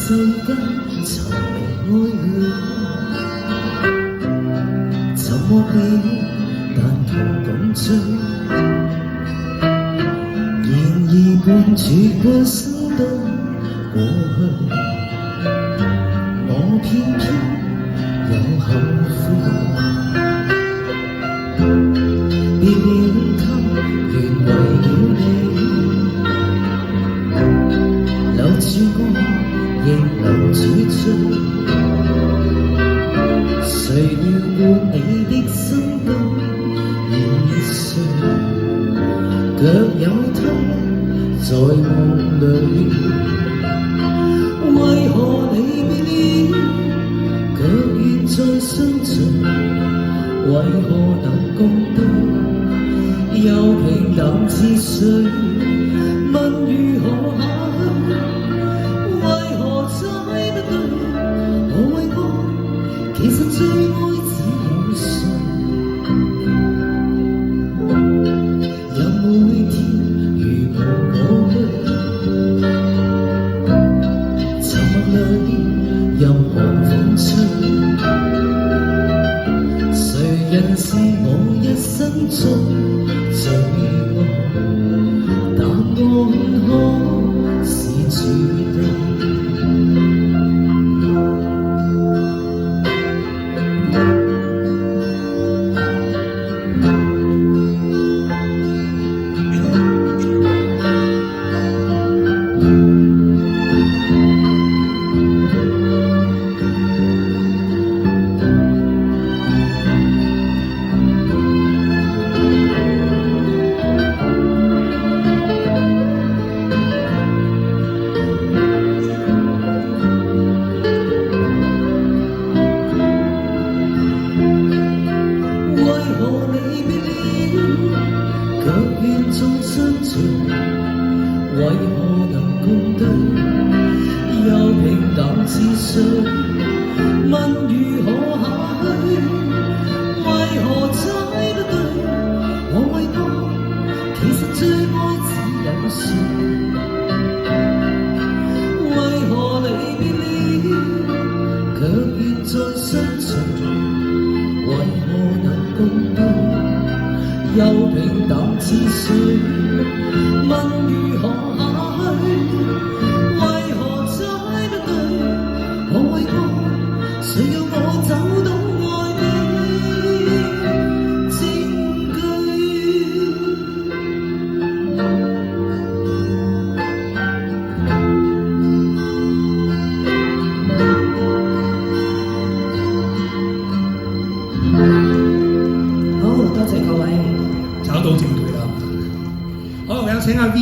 世間尋覓愛侶，沉默了，但同共醉。然而伴住過生都過去，我偏偏有後悔。別了他，原為了你，留住我，亦留住醉。誰料伴你的心都已碎，卻有他在夢裏。為何離別了，卻願再相聚？為何能共對，又平淡似水？問如何下去？為何再不對？何謂愛？其實最愛只有誰？任每天如無過去，沉默裏任寒風吹。誰人是我一生中最愛？答案可是注定。卻願再相聚，為何能共對？又平淡似水。問如何下去？為何再不對？何謂愛？其實最愛只有誰？為何離別了，卻願再相聚？為何能共對？又平淡似水。問如何下去？為何再不對？何謂愛？誰要我找到愛的證據？好，多謝各位。找到正隊啦！好，我有請阿 V。